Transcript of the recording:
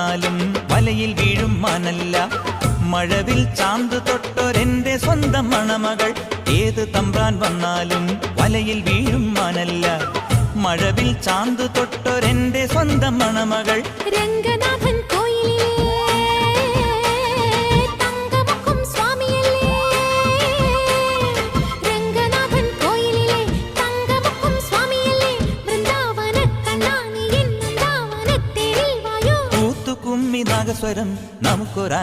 വന്നാലും വലയിൽ വീഴും മാനല്ല. മഴവിൽ ചാന്ത് തൊട്ടൊരെന്റെ സ്വന്തം മണമകൾ. ഏത് തമ്പ്രാൻ വന്നാലും വലയിൽ വീഴും മാനല്ല. മഴവിൽ ചാന്ത് തൊട്ടൊരെന്റെ സ്വന്തം മണമകൾ. രംഗനാഥൻ നാഗസ്വരം നമുക്കൊരാ